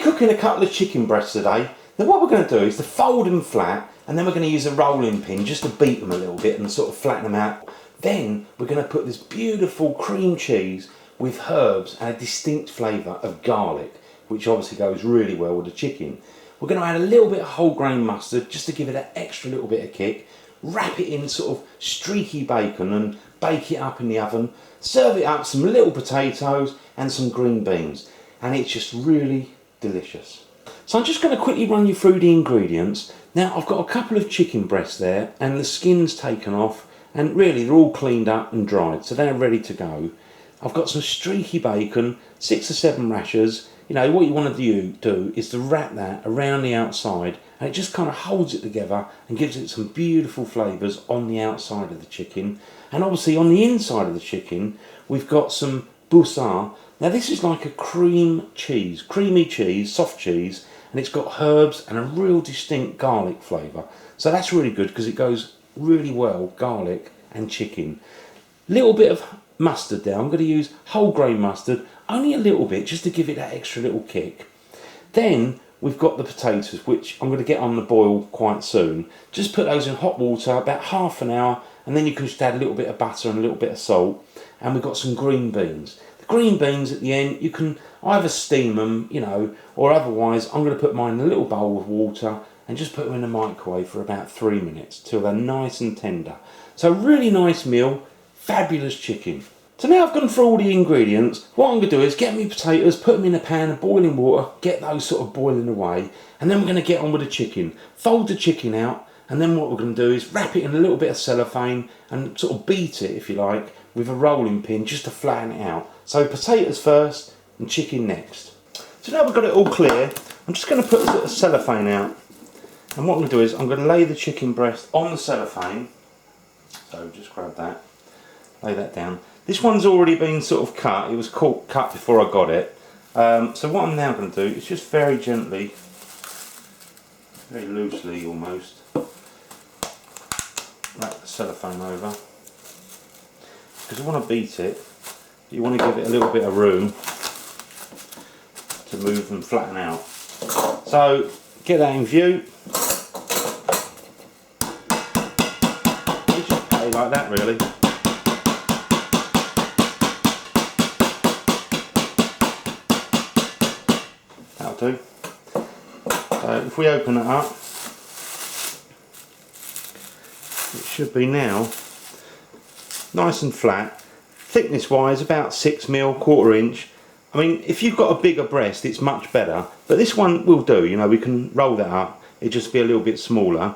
cooking a couple of chicken breasts today. Now what we're going to do is to fold them flat, and then we're going to use a rolling pin just to beat them a little bit and sort of flatten them out. Then we're going to put this beautiful cream cheese with herbs and a distinct flavour of garlic, which obviously goes really well with the chicken. We're going to add a little bit of whole grain mustard just to give it that extra little bit of kick. Wrap it in sort of streaky bacon and bake it up in the oven. Serve it up some little potatoes and some green beans, and it's just really delicious. So I'm just going to quickly run you through the ingredients. Now I've got a couple of chicken breasts there, and the skin's taken off, and really they're all cleaned up and dried, so they're ready to go. I've got some streaky bacon, 6 or 7 rashers. You know, what you want to do is to wrap that around the outside, and it just kind of holds it together and gives it some beautiful flavours on the outside of the chicken. And obviously on the inside of the chicken we've got some Boussard. Now this is like a creamy cheese, soft cheese, and it's got herbs and a real distinct garlic flavour. So that's really good because it goes really well, garlic and chicken. Little bit of mustard there. I'm going to use whole grain mustard, only a little bit, just to give it that extra little kick. Then we've got the potatoes, which I'm going to get on the boil quite soon. Just put those in hot water about half an hour, and then you can just add a little bit of butter and a little bit of salt. And we've got some green beans. The green beans at the end, you can either steam them, you know, or otherwise I'm going to put mine in a little bowl of water and just put them in the microwave for about 3 minutes till they're nice and tender. So really nice meal, fabulous chicken. So now I've gone through all the ingredients. What I'm going to do is get me potatoes, put them in a pan of boiling water, get those sort of boiling away, and then we're going to get on with the chicken. Fold the chicken out, and then what we're going to do is wrap it in a little bit of cellophane and sort of beat it, if you like, with a rolling pin just to flatten it out. So potatoes first and chicken next. So now we've got it all clear, I'm just going to put a bit of cellophane out. And what I'm going to do is I'm going to lay the chicken breast on the cellophane. So just grab that, lay that down. This one's already been sort of cut, it was cut before I got it. So what I'm now going to do is just very gently, very loosely almost, wrap the cellophane over. Because I want to beat it, you want to give it a little bit of room to move and flatten out. So get that in view. You just pat it like that really. That'll do. So if we open it up, it should be now nice and flat. Thickness wise about 6mm, 1/4 inch. I mean, if you've got a bigger breast it's much better, but this one will do, you know, we can roll that up, it'll just be a little bit smaller.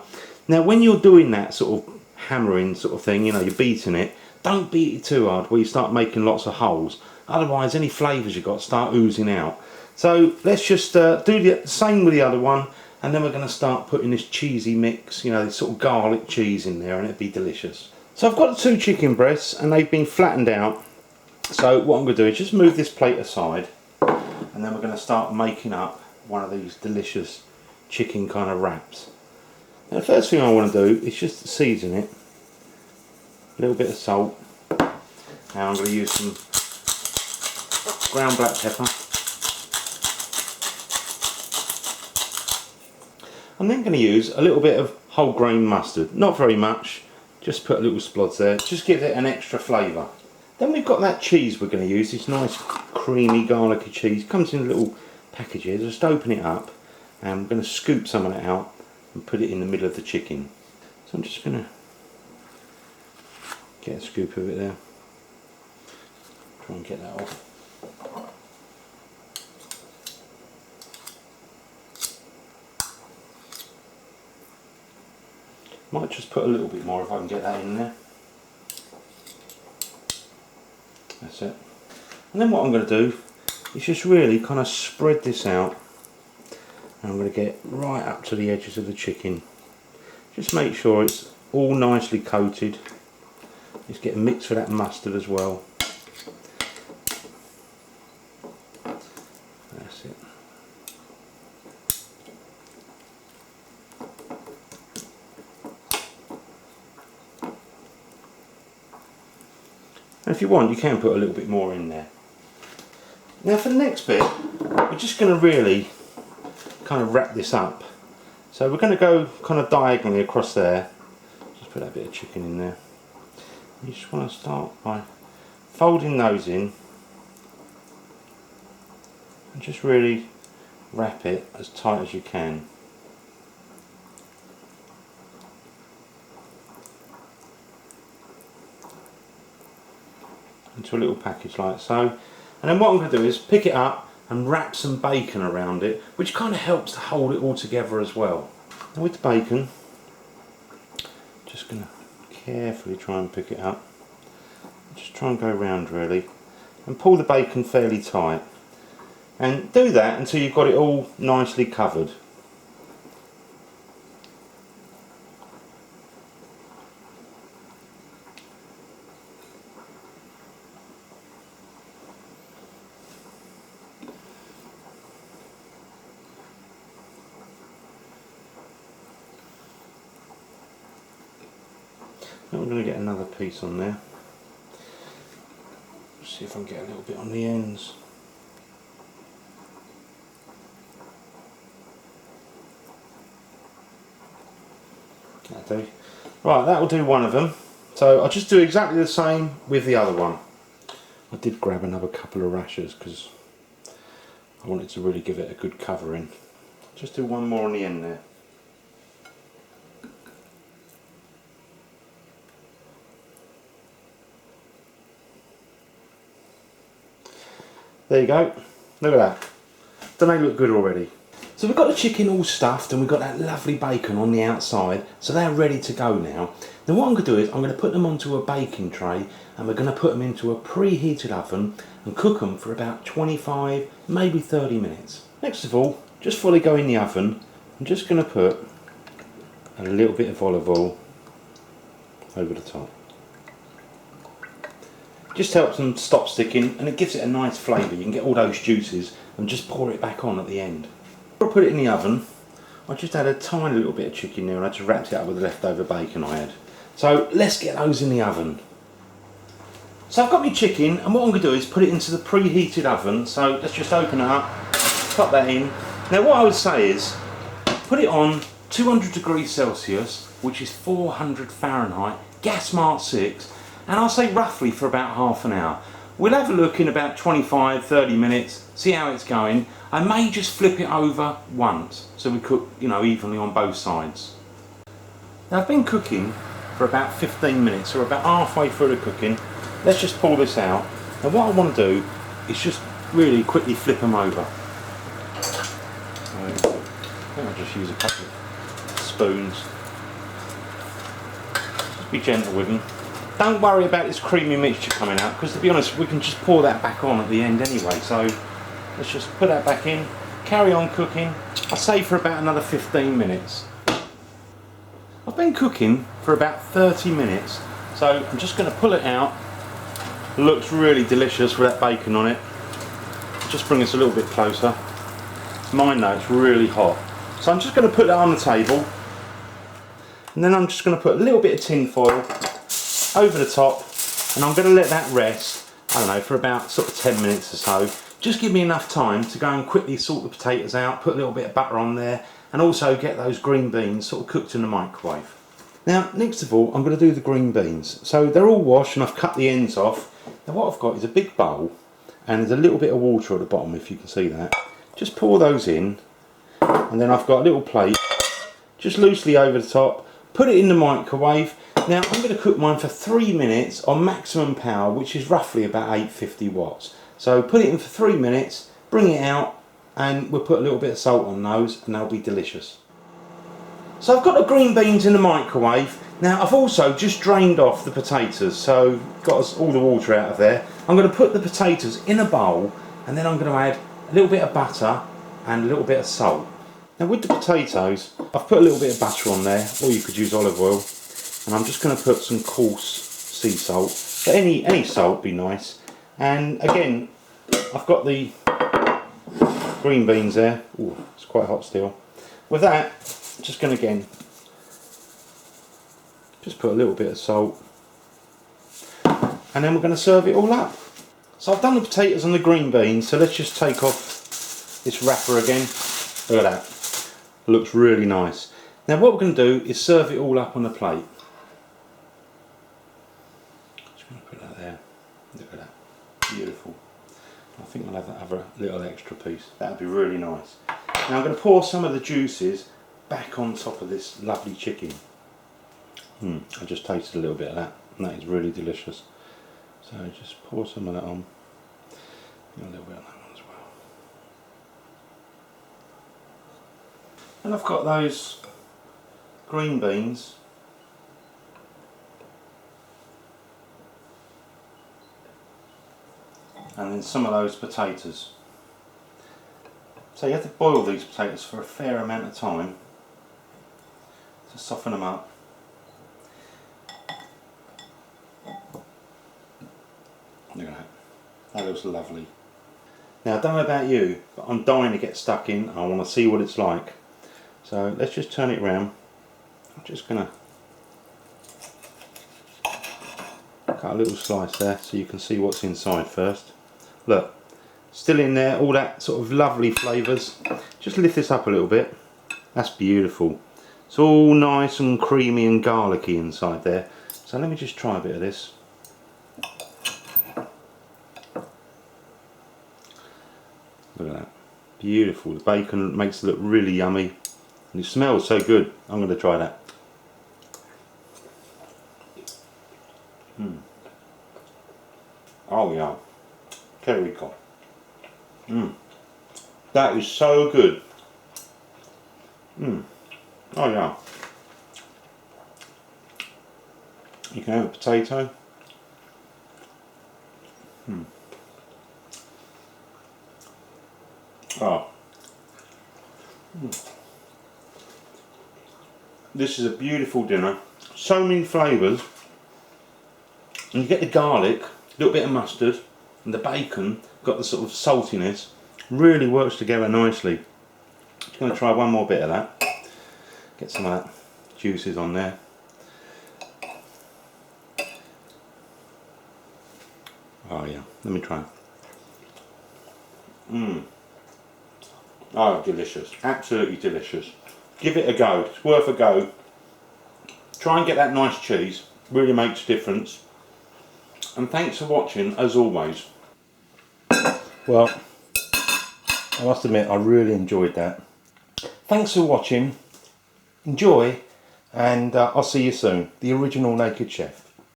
Now when you're doing that sort of hammering sort of thing, you know, you're beating it, don't beat it too hard where you start making lots of holes, otherwise any flavours you've got start oozing out. So let's just do the same with the other one, and then we're going to start putting this cheesy mix, you know, this sort of garlic cheese in there, and it'll be delicious. So I've got the 2 chicken breasts and they've been flattened out. So what I'm going to do is just move this plate aside, and then we're going to start making up one of these delicious chicken kind of wraps. Now the first thing I want to do is just season it. A little bit of salt. Now I'm going to use some ground black pepper. I'm then going to use a little bit of whole grain mustard, not very much, just put a little splods there, just give it an extra flavour. Then we've got that cheese we're going to use, this nice creamy garlicky cheese, comes in little packages. Just open it up and I'm going to scoop some of it out and put it in the middle of the chicken. So I'm just going to get a scoop of it there, try and get that off. Might just put a little bit more if I can get that in there. That's it. And then what I'm going to do is just really kind of spread this out. And I'm going to get right up to the edges of the chicken. Just make sure it's all nicely coated. Just get mixed with that mustard as well. That's it. And if you want, you can put a little bit more in there. Now for the next bit, we're just going to really kind of wrap this up. So we're going to go kind of diagonally across there. Just put that bit of chicken in there. You just want to start by folding those in and just really wrap it as tight as you can. Into a little package like so. And then what I'm going to do is pick it up and wrap some bacon around it, which kind of helps to hold it all together as well. And with the bacon, just going to carefully try and pick it up. Just try and go round really, and pull the bacon fairly tight. And do that until you've got it all nicely covered. Now we're going to get another piece on there. See if I can get a little bit on the ends. That'll do. Right, that will do one of them. So I'll just do exactly the same with the other one. I did grab another couple of rashers because I wanted to really give it a good covering. Just do one more on the end there. There you go. Look at that. Don't they look good already? So we've got the chicken all stuffed and we've got that lovely bacon on the outside, so they're ready to go now. Then what I'm going to do is I'm going to put them onto a baking tray and we're going to put them into a preheated oven and cook them for about 25, maybe 30 minutes. Next of all, just before they go in the oven, I'm just going to put a little bit of olive oil over the top. Just helps them stop sticking and it gives it a nice flavour. You can get all those juices and just pour it back on at the end. Before I put it in the oven, I just add a tiny little bit of chicken there and I just wrapped it up with the leftover bacon I had. So let's get those in the oven. So I've got my chicken and what I'm going to do is put it into the preheated oven. So let's just open it up, pop that in. Now what I would say is put it on 200 degrees Celsius, which is 400 Fahrenheit, gas mark 6. And I'll say roughly for about half an hour. We'll have a look in about 25-30 minutes, see how it's going. I may just flip it over once so we cook, evenly on both sides. Now I've been cooking for about 15 minutes, so we're about halfway through the cooking. Let's just pull this out. And what I want to do is just really quickly flip them over. So, I think I'll just use a couple of spoons. Just be gentle with them. Don't worry about this creamy mixture coming out because, to be honest, we can just pour that back on at the end anyway. So let's just put that back in, carry on cooking. I'll say for about another 15 minutes. I've been cooking for about 30 minutes, so I'm just going to pull it out. It looks really delicious with that bacon on it. Just bring us a little bit closer. Mine though, it's really hot. So I'm just going to put that on the table, and then I'm just going to put a little bit of tin foil over the top, and I'm going to let that rest, I don't know, for about sort of 10 minutes or so. Just give me enough time to go and quickly sort the potatoes out, put a little bit of butter on there, and also get those green beans sort of cooked in the microwave. Now, next of all, I'm going to do the green beans. So they're all washed and I've cut the ends off. Now what I've got is a big bowl, and there's a little bit of water at the bottom, if you can see that. Just pour those in, and then I've got a little plate, just loosely over the top, put it in the microwave. Now I'm going to cook mine for 3 minutes on maximum power, which is roughly about 850 watts. So put it in for 3 minutes, bring it out, and we'll put a little bit of salt on those and they'll be delicious. So I've got the green beans in the microwave. Now I've also just drained off the potatoes, so got all the water out of there. I'm going to put the potatoes in a bowl, and then I'm going to add a little bit of butter and a little bit of salt. Now with the potatoes, I've put a little bit of butter on there, or you could use olive oil. And I'm just going to put some coarse sea salt, but any salt would be nice. And again, I've got the green beans there. Ooh, it's quite hot still. With that, just going to again just put a little bit of salt, and then we're going to serve it all up. So I've done the potatoes and the green beans, so let's just take off this wrapper again. Look at that. looks really nice. Now what we're going to do is serve it all up on a plate. Just going to put that there. Look at that. Beautiful. I think I'll have that other little extra piece. That would be really nice. Now I'm going to pour some of the juices back on top of this lovely chicken. I just tasted a little bit of that, and that is really delicious. So just pour some of that on. And a little bit on that one as well. And I've got those green beans. And then some of those potatoes. So you have to boil these potatoes for a fair amount of time to soften them up. Look at that. That looks lovely. Now I don't know about you, but I'm dying to get stuck in. I want to see what it's like. So let's just turn it around. I'm just going to cut a little slice there so you can see what's inside first. Look, still in there, all that sort of lovely flavours. Just lift this up a little bit. That's beautiful. It's all nice and creamy and garlicky inside there. So let me just try a bit of this. Look at that. Beautiful. The bacon makes it look really yummy. And it smells so good. I'm going to try that. Oh yeah. Very cool. That is so good. Oh yeah. You can have a potato. Oh. This is a beautiful dinner. So many flavours. And you get the garlic, a little bit of mustard, and the bacon got the sort of saltiness. Really works together nicely. Just going to try one more bit of that. Get some of that juices on there. Oh yeah, let me try. Oh, delicious. Absolutely delicious. Give it a go. It's worth a go. Try and get that nice cheese. Really makes a difference. And thanks for watching, as always. Well, I must admit, I really enjoyed that. Thanks for watching. Enjoy, and I'll see you soon. The Original Naked Chef.